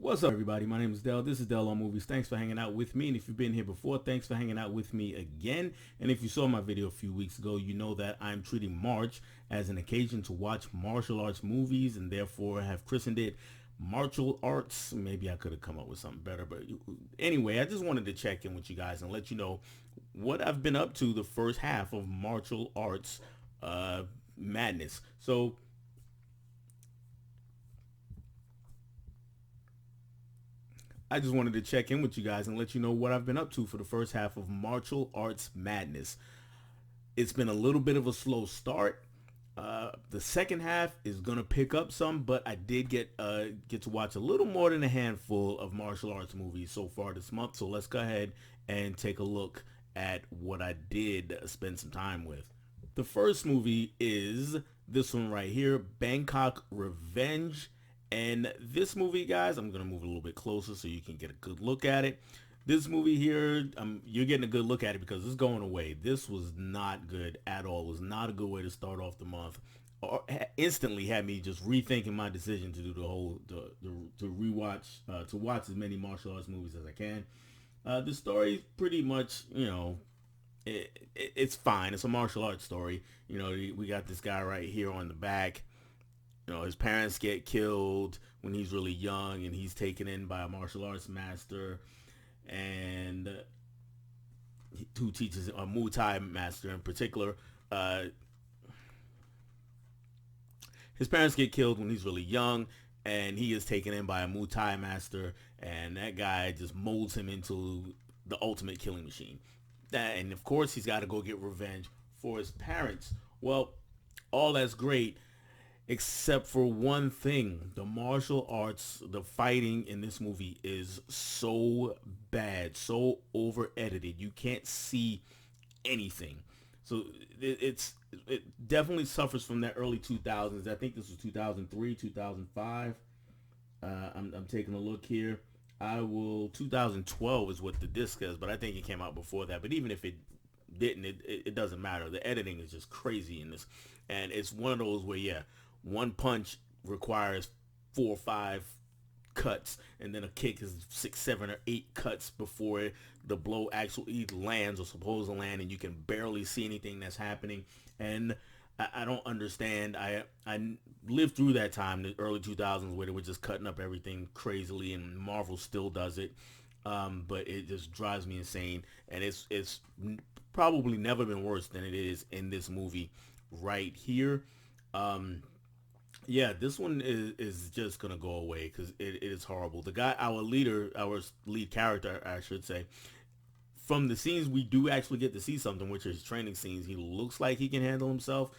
What's up, everybody? My name is Dell. This is Dell on Movies. Thanks for hanging out with me. And if you've been here before, thanks for hanging out with me again. And if you saw my video a few weeks ago, you know that I'm treating March as an occasion to watch martial arts movies, and therefore have christened it Martial Arts. Maybe I could have come up with something better, but anyway, I just wanted to check in with you guys and let you know what I've been up to the first half of Martial Arts Madness. So I just wanted to check in with you guys and let you know what I've been up to for the first half of Martial Arts Madness. It's been a little bit of a slow start. The second half is gonna pick up some, but I did get to watch a little more than a handful of martial arts movies so far this month. So let's go ahead and take a look at what I did spend some time with. The first movie is this one right here, Bangkok Revenge. And this movie, guys, I'm going to move a little bit closer so you can get a good look at it. This movie here, you're getting a good look at it because it's going away. This was not good at all. It was not a good way to start off the month. Or instantly had me just rethinking my decision to do to rewatch, to watch as many martial arts movies as I can. The story pretty much, it's fine. It's a martial arts story. We got this guy right here on the back. His parents get killed when he's really young, and he's taken in by a martial arts master, and who teaches a Muay Thai master in particular. His parents get killed when he's really young, and he is taken in by a Muay Thai master, and that guy just molds him into the ultimate killing machine. And of course, he's got to go get revenge for his parents. Well, all that's great, except for one thing. The martial arts, the fighting in this movie is so bad, so over edited. You can't see anything. So it definitely suffers from that early 2000s. I think this was 2003, 2005. I'm taking a look here. 2012 is what the disc is, but I think it came out before that. But even if it didn't, it doesn't matter. The editing is just crazy in this. And it's one of those where, yeah, one punch requires 4 or 5 cuts, and then a kick is 6, 7, or 8 cuts before the blow actually lands or supposed to land, and you can barely see anything that's happening. And I don't understand. I lived through that time, the early 2000s, where they were just cutting up everything crazily, and Marvel still does it. But it just drives me insane, and it's probably never been worse than it is in this movie right here. Yeah, this one is just gonna go away because it is horrible. The guy, our leader, our lead character, I should say, from the scenes we do actually get to see something, which is training scenes. He looks like he can handle himself,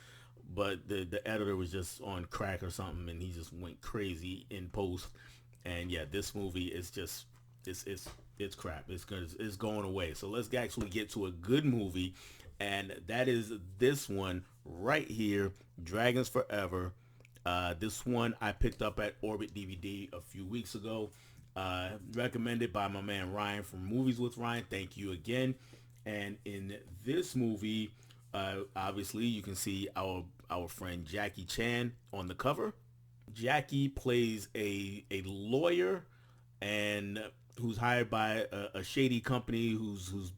but the editor was just on crack or something, and he just went crazy in post. And yeah, this movie is just it's crap. It's going away. So let's actually get to a good movie, and that is this one right here, Dragons Forever. This one I picked up at Orbit DVD a few weeks ago. Recommended by my man Ryan from Movies with Ryan. Thank you again. And in this movie, obviously you can see our friend Jackie Chan on the cover. Jackie plays a lawyer, and who's hired by a shady company who's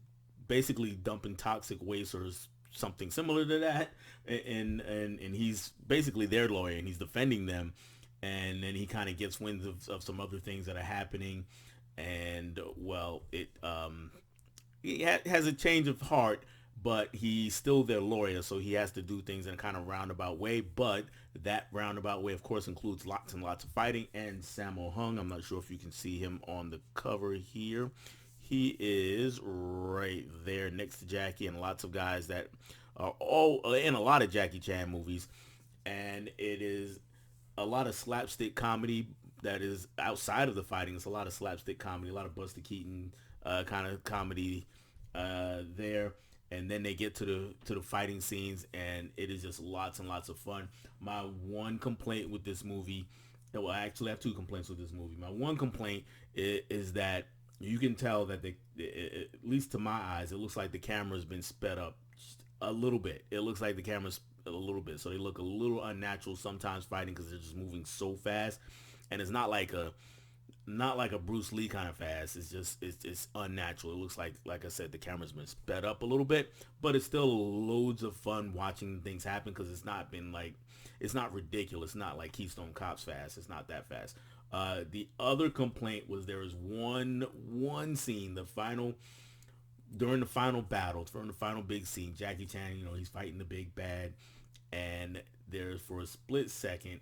basically dumping toxic waste or something similar to that, and he's basically their lawyer, and he's defending them. And then he kind of gets wind of some other things that are happening, and well, he has a change of heart, but he's still their lawyer, so he has to do things in a kind of roundabout way. But that roundabout way, of course, includes lots and lots of fighting. And Sammo Hung, I'm not sure if you can see him on the cover here. He is right there next to Jackie, and lots of guys that are all in a lot of Jackie Chan movies. And it is a lot of slapstick comedy that is outside of the fighting. It's a lot of slapstick comedy, a lot of Buster Keaton kind of comedy there. And then they get to the fighting scenes, and it is just lots and lots of fun. My one complaint with this movie, well, I actually have 2 complaints with this movie. My one complaint is that you can tell that at least to my eyes, it looks like the camera's been sped up just a little bit. It looks like the camera's a little bit, so they look a little unnatural sometimes fighting because they're just moving so fast. And it's not like not like a Bruce Lee kind of fast. It's just it's unnatural. It looks like I said, the camera's been sped up a little bit, but it's still loads of fun watching things happen because it's not been like it's not ridiculous. Not like Keystone Cops fast. It's not that fast. The other complaint was there was one scene, the final during the final battle, during the final big scene. Jackie Chan, he's fighting the big bad, and there's for a split second,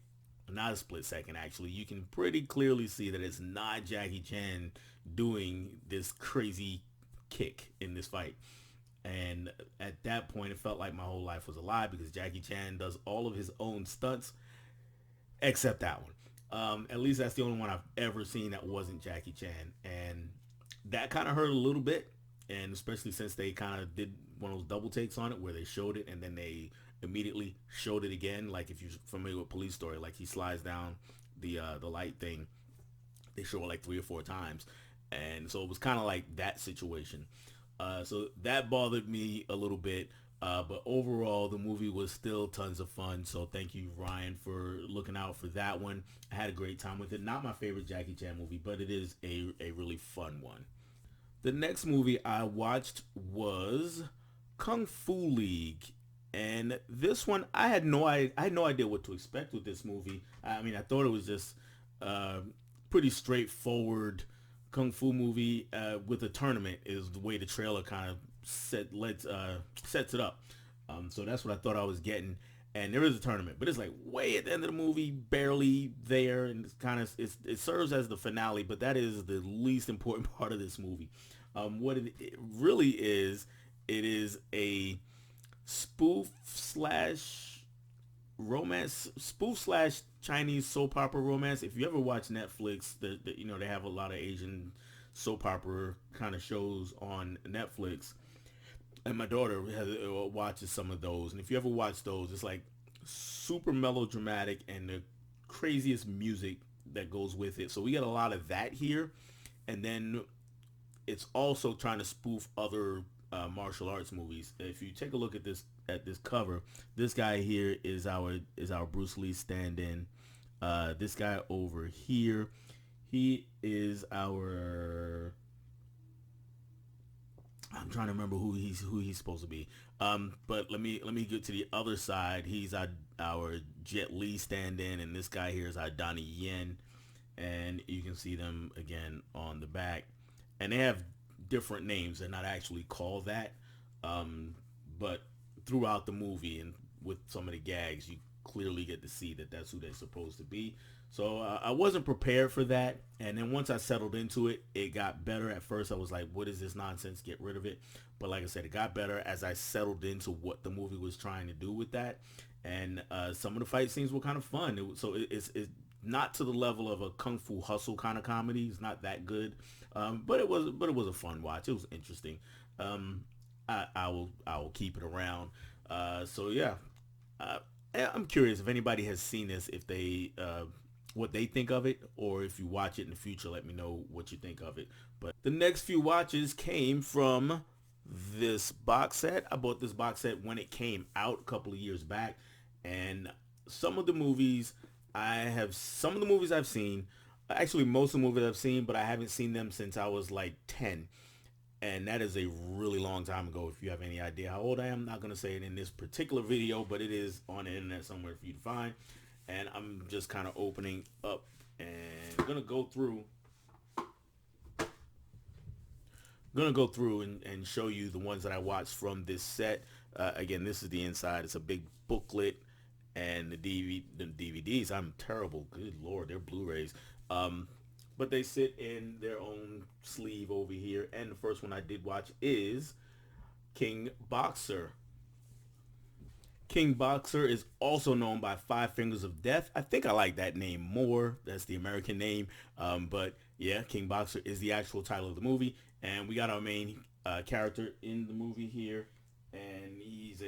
not a split second actually, you can pretty clearly see that it's not Jackie Chan doing this crazy kick in this fight. And at that point, it felt like my whole life was a lie because Jackie Chan does all of his own stunts except that one. At least that's the only one I've ever seen that wasn't Jackie Chan, and that kind of hurt a little bit. And especially since they kind of did one of those double takes on it, where they showed it and then they immediately showed it again. Like if you're familiar with Police Story, like he slides down the light thing, they show it like 3 or 4 times, and so it was kind of like that situation. So that bothered me a little bit. But overall, the movie was still tons of fun. So thank you, Ryan, for looking out for that one. I had a great time with it. Not my favorite Jackie Chan movie, but it is a really fun one. The next movie I watched was Kung Fu League. And this one, I had no idea what to expect with this movie. I mean, I thought it was just uh, pretty straightforward kung fu movie with a tournament is the way the trailer kind of sets it up. So that's what I thought I was getting. And there is a tournament, but it's like way at the end of the movie, barely there, and it's kind of it serves as the finale, but that is the least important part of this movie. What it really is, it is a spoof slash romance, spoof slash Chinese soap opera romance. If you ever watch Netflix, they have a lot of Asian soap opera kind of shows on Netflix, and my daughter watches some of those. And if you ever watch those, it's like super melodramatic and the craziest music that goes with it. So we get a lot of that here, and then it's also trying to spoof other martial arts movies. If you take a look at this cover, this guy here is our Bruce Lee stand-in. This guy over here, he is our. I'm trying to remember who he's supposed to be. But let me get to the other side. He's our Jet Li stand-in, and this guy here is our Donnie Yen, and you can see them again on the back, and they have different names. They're not actually called that, but throughout the movie and with some of the gags, you clearly get to see that that's who they're supposed to be. So I wasn't prepared for that, and then once I settled into it, it got better. At first I was like, what is this nonsense, get rid of it. But like I said, it got better as I settled into what the movie was trying to do with that. And some of the fight scenes were kind of fun. It's not to the level of a Kung Fu Hustle kind of comedy. It's not that good, but it was a fun watch. It was interesting. I will keep it around. So yeah, uh, I'm curious if anybody has seen this, if they what they think of it, or if you watch it in the future, let me know what you think of it. But the next few watches came from this box set. I bought this box set when it came out a couple of years back, and some of the movies I've seen, actually most of the movies I've seen, but I haven't seen them since I was like 10. And that is a really long time ago. If you have any idea how old I am, I'm not going to say it in this particular video, but it is on the internet somewhere for you to find. And I'm just kind of opening up and gonna go through and show you the ones that I watched from this set. Again, this is the inside. It's a big booklet, and the DVDs. I'm terrible. Good Lord, they're Blu-rays. But they sit in their own sleeve over here. And the first one I did watch is King Boxer. King Boxer is also known by Five Fingers of Death. I think I like that name more. That's the American name. But yeah, King Boxer is the actual title of the movie. And we got our main character in the movie here. And he's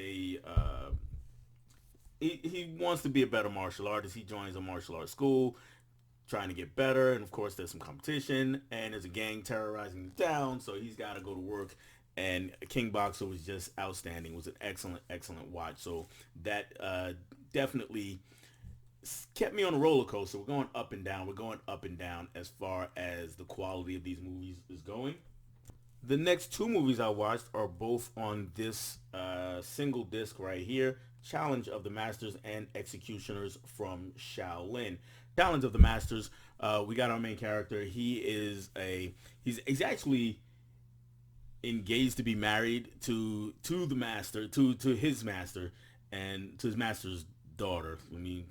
he wants to be a better martial artist. He joins a martial arts school trying to get better, and of course there's some competition, and there's a gang terrorizing the town, so he's got to go to work. And King Boxer was just outstanding. It was an excellent watch. So that definitely kept me on a roller coaster. We're going up and down. We're going up and down as far as the quality of these movies is going. The next two movies I watched are both on this single disc right here. Challenge of the Masters and Executioners from Shaolin. Challenge of the Masters. We got our main character. He's actually engaged to be married to the master, to his master, and to his master's daughter. Let me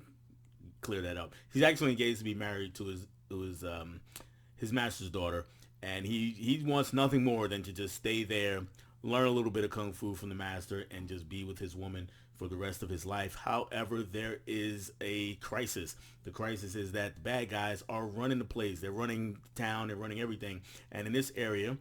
clear that up. He's actually engaged to be married to his master's daughter, and he wants nothing more than to just stay there, learn a little bit of kung fu from the master, and just be with his woman for the rest of his life. However, there is a crisis. The crisis is that the bad guys are running the place. They're running town. They're running everything. And in this area,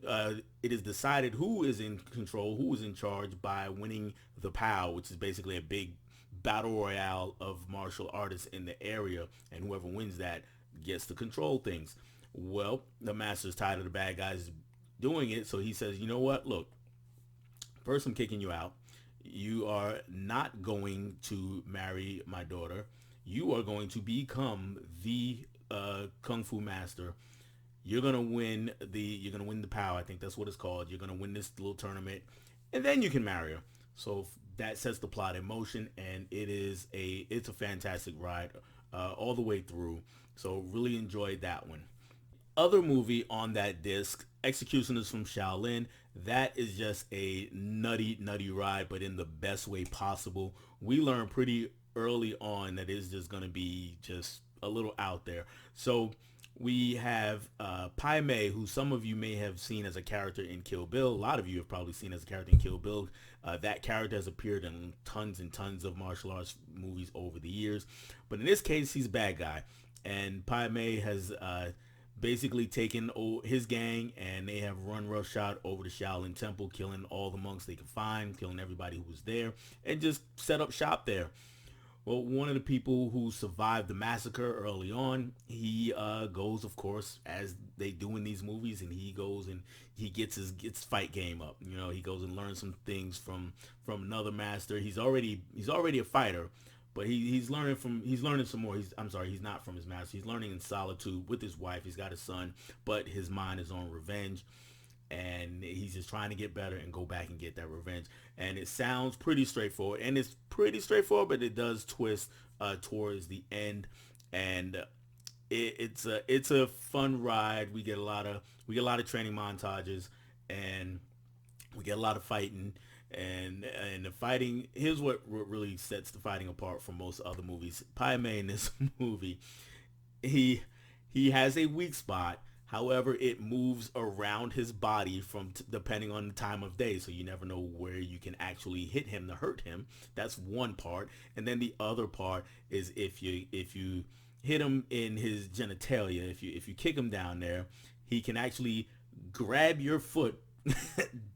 it is decided who is in control, who is in charge by winning the POW, which is basically a big battle royale of martial artists in the area, and whoever wins that gets to control things. Well, the master's tired of the bad guys doing it, so he says, you know what, look, first I'm kicking you out. You are not going to marry my daughter. You are going to become the kung fu master. You're gonna win the POW. I think that's what it's called. You're gonna win this little tournament, and then you can marry her. So that sets the plot in motion, and it's a fantastic ride all the way through. So really enjoyed that one. Other movie on that disc, Executioners from Shaolin. That is just a nutty ride, but in the best way possible. We learned pretty early on that it's just gonna be just a little out there. So we have Pai Mei, who some of you may have seen as a character in Kill Bill. A lot of you have probably seen as a character in Kill Bill. That character has appeared in tons and tons of martial arts movies over the years. But in this case, he's a bad guy. And Pai Mei has basically taken his gang, and they have run roughshod over the Shaolin Temple, killing all the monks they could find, killing everybody who was there, and just set up shop there. Well, one of the people who survived the massacre early on, he goes, of course, as they do in these movies, and he goes and he gets fight game up. You know, he goes and learns some things from another master. He's already a fighter, but he's learning some more. He's not from his master. He's learning in solitude with his wife. He's got a son, but his mind is on revenge, and he's just trying to get better and go back and get that revenge. And it sounds pretty straightforward, and it's pretty straightforward, but it does twist towards the end, and it's a fun ride. We get a lot of training montages, and we get a lot of fighting, and the fighting. Here's what really sets the fighting apart from most other movies. Pai Mei in this movie, he he has a weak spot. However, it moves around his body from depending on the time of day, so you never know where you can actually hit him to hurt him. That's one part, and then the other part is if you hit him in his genitalia, if you kick him down there, he can actually grab your foot.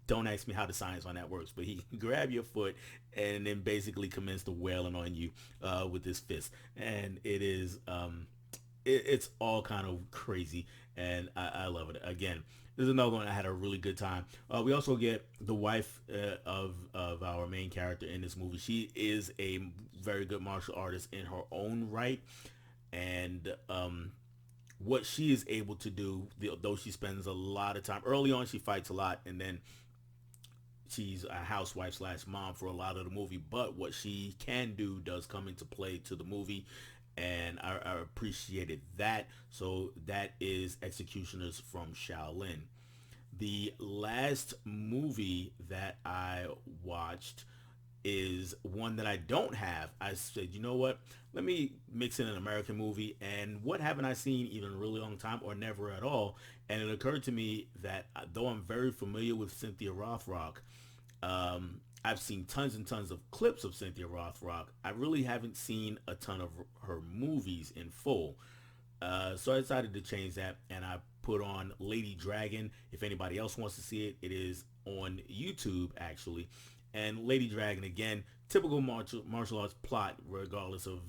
Don't ask me how the science on that works, but he can grab your foot and then basically commence to wailing on you with his fist, and it's all kind of crazy, and I love it. Again, this is another one I had a really good time. We also get the wife of our main character in this movie. She is a very good martial artist in her own right, and what she is able to do, though she spends a lot of time early on, she fights a lot, and then she's a housewife slash mom for a lot of the movie. But what she can do does come into play to the movie, and I appreciated that. So that is Executioners from Shaolin. The last movie that I watched is one that I don't have. I said, you know what? Let me mix in an American movie. And what haven't I seen even a really long time or never at all? And it occurred to me that though I'm very familiar with Cynthia Rothrock, I've seen tons and tons of clips of Cynthia Rothrock. I really haven't seen a ton of her movies in full. So I decided to change that, and I put on Lady Dragon. If anybody else wants to see it, it is on YouTube actually. And Lady Dragon, again, typical martial arts plot, regardless of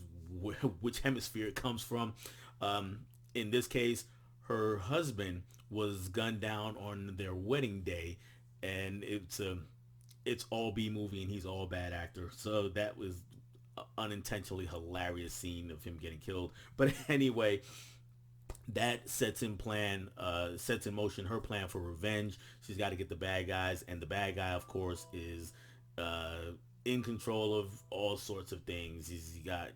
which hemisphere it comes from. In this case, her husband was gunned down on their wedding day, and it's all B movie, and he's all bad actor. So that was unintentionally hilarious scene of him getting killed. But anyway, that sets in motion her plan for revenge. She's got to get the bad guys, and the bad guy, of course, is in control of all sorts of things. He's got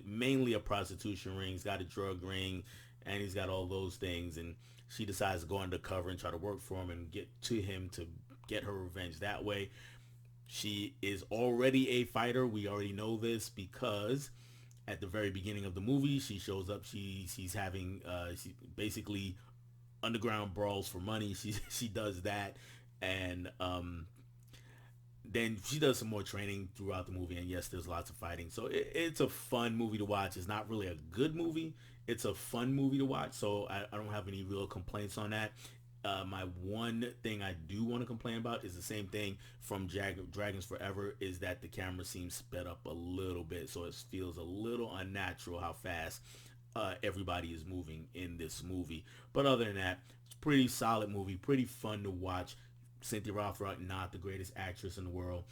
mainly a prostitution ring, he's got a drug ring, and he's got all those things. And she decides to go undercover and try to work for him and get to him to get her revenge that way. She is already a fighter. We already know this because at the very beginning of the movie, she shows up. She's having she basically underground brawls for money. She does that, and then she does some more training throughout the movie. And yes, there's lots of fighting. So it's a fun movie to watch. It's not really a good movie. It's a fun movie to watch. So I don't have any real complaints on that. My one thing I do want to complain about is the same thing from Dragons Forever, is that the camera seems sped up a little bit, so it feels a little unnatural how fast everybody is moving in this movie. But other than that, it's a pretty solid movie, pretty fun to watch. Cynthia Rothrock, not the greatest actress in the world,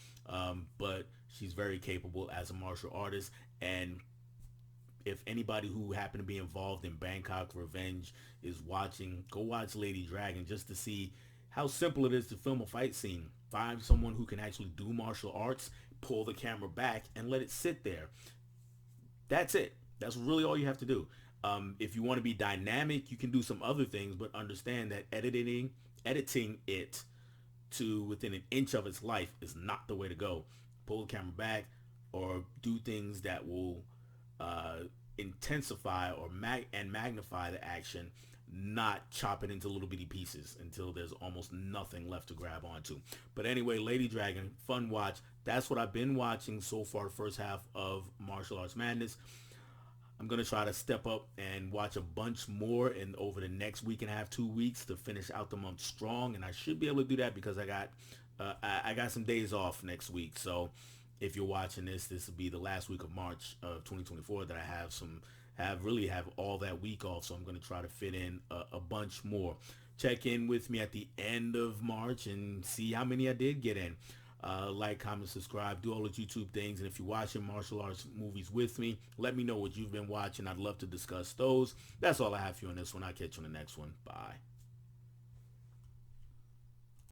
but she's very capable as a martial artist. And if anybody who happened to be involved in Bangkok Revenge is watching, go watch Lady Dragon just to see how simple it is to film a fight scene. Find someone who can actually do martial arts, pull the camera back, and let it sit there. That's it. That's really all you have to do. If you want to be dynamic, you can do some other things, but understand that editing it to within an inch of its life is not the way to go. Pull the camera back, or do things that will intensify or magnify the action, not chop it into little bitty pieces until there's almost nothing left to grab onto. But anyway, Lady Dragon, fun watch. That's what I've been watching so far, the first half of Martial Arts Madness. I'm going to try to step up and watch a bunch more in over the next week and a half, 2 weeks, to finish out the month strong. And I should be able to do that because I got some days off next week. So if you're watching this will be the last week of March of 2024 that I have all that week off. So I'm going to try to fit in a bunch more. Check in with me at the end of March and see how many I did get in. Like, comment, subscribe, do all the YouTube things. And if you're watching martial arts movies with me, let me know what you've been watching. I'd love to discuss those. That's all I have for you on this one. I'll catch you on the next one. Bye.